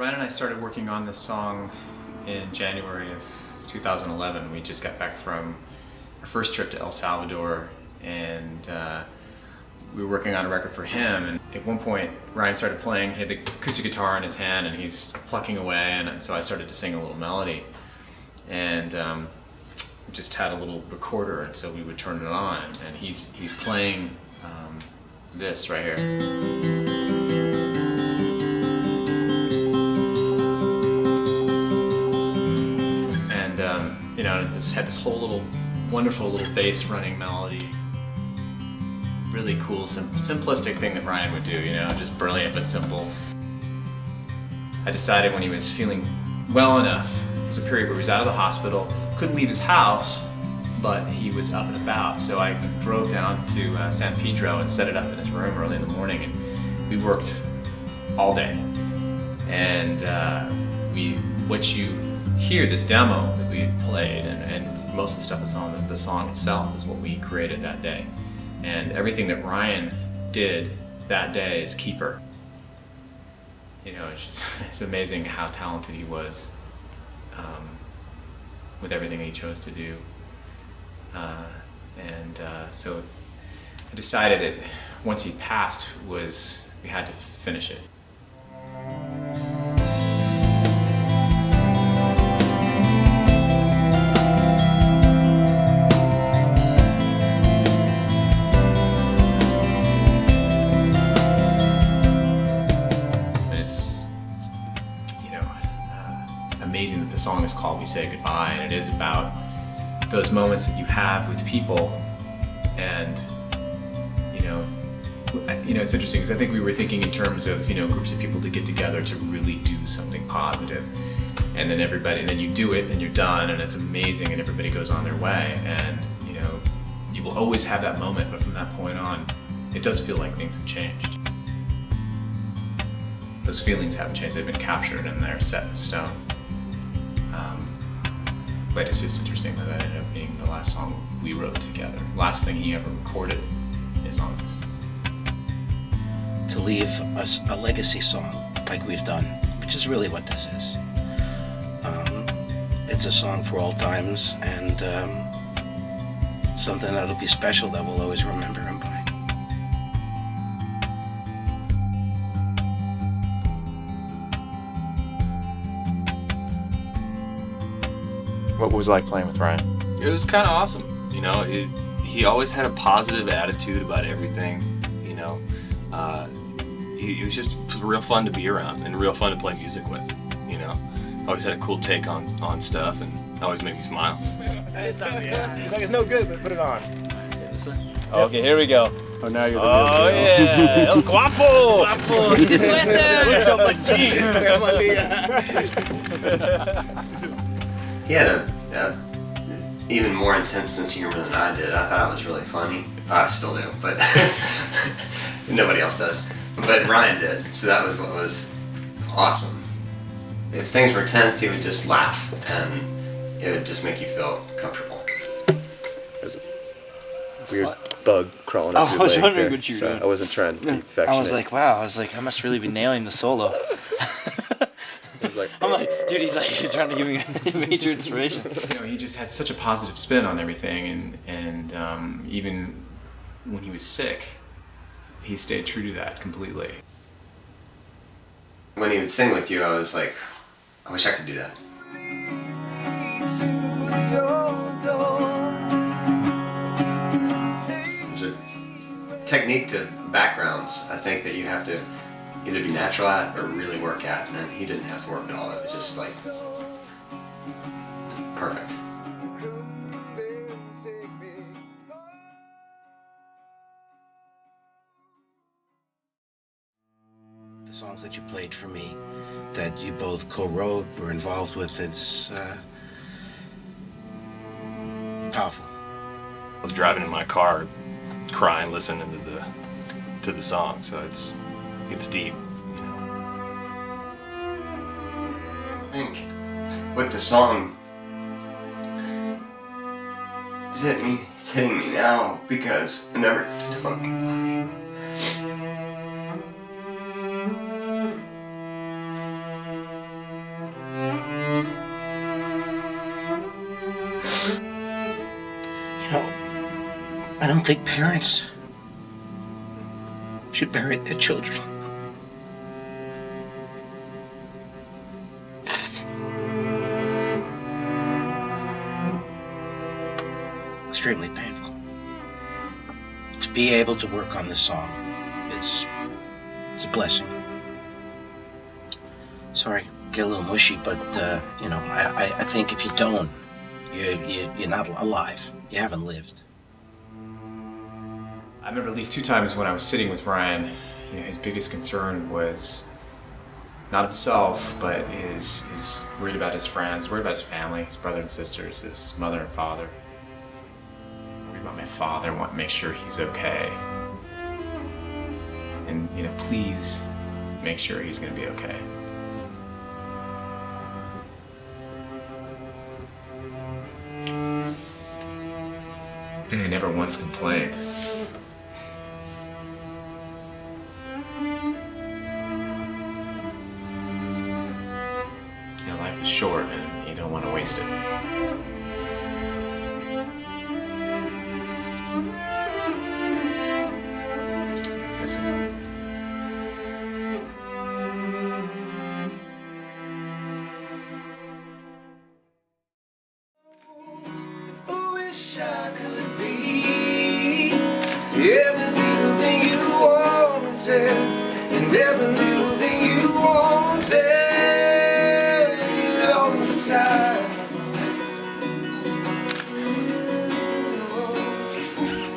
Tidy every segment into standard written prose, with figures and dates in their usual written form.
Ryan and I started working on this song in January of 2011. We just got back from our first trip to El Salvador, and we were working on a record for him. And at one point, Ryan started playing. He had the acoustic guitar in his hand, and he's plucking away. And so I started to sing a little melody, and we just had a little recorder, and so we would turn it on. And he's playing this right here. You know, this had this whole little wonderful little bass running melody. Really cool, simplistic thing that Ryan would do, you know, just brilliant but simple. I decided when he was feeling well enough, it was a period where he was out of the hospital, couldn't leave his house, but he was up and about, so I drove down to San Pedro and set it up in his room early in the morning, and we worked all day. And what you hear, this demo that we had played, and most of the stuff that's on the song itself is what we created that day. And everything that Ryan did that day is keeper. You know, it's amazing how talented he was with everything he chose to do. So I decided that once he passed, we had to finish it. Amazing that the song is called We Say Goodbye, and it is about those moments that you have with people. And you know it's interesting because I think we were thinking in terms of groups of people to get together to really do something positive, and then you do it and you're done and it's amazing and everybody goes on their way, and you will always have that moment, but from that point on it does feel like things have changed. Those feelings haven't changed, they've been captured and they're set in stone. But it's just interesting that ended up being the last song we wrote together. Last thing he ever recorded is on this. To leave us a legacy song like we've done, which is really what this is. It's a song for all times, and something that'll be special that we'll always remember him by. What was it like playing with Ryan? It was kind of awesome. He always had a positive attitude about everything. He was just real fun to be around and real fun to play music with. Always had a cool take on stuff and always made me smile. It's like it's no good, but put it on. Okay, here we go. Oh, now you're the Oh yeah, El Guapo! Guapo! Dice He had a even more intense sense of humor than I did. I thought it was really funny. I still do, but nobody else does. But Ryan did, so that was what was awesome. If things were tense, he would just laugh, and it would just make you feel comfortable. There's a weird bug crawling up your leg. I was wondering there, what you were doing. I wasn't trying to be affectionate. I was like, wow. I must really be nailing the solo. I'm like, dude, he's trying to give me a major inspiration. He just had such a positive spin on everything, and even when he was sick, he stayed true to that completely. When he would sing with you, I was like, I wish I could do that. There's a technique to backgrounds, I think, that you have to either be natural at or really work at, and he didn't have to work at all. It was just like perfect. The songs that you played for me, that you both co-wrote, were involved with, it's powerful. I was driving in my car, crying, listening to the song, so it's deep. I think with the song, it's hitting me now because I never told anybody. I don't think parents should bury their children. Extremely painful. To be able to work on this song is a blessing. Sorry, get a little mushy, but I think if you don't, you're not alive. You haven't lived. I remember at least 2 times when I was sitting with Ryan, his biggest concern was not himself, but his worried about his friends, worried about his family, his brother and sisters, his mother and father. Worried about my father, want to make sure he's okay. And, please make sure he's going to be okay. And he never once complained. Life is short and you don't want to waste it. Listen. Wish I could be every little thing you wanted, and every little thing you wanted all the time.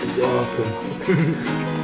It's awesome.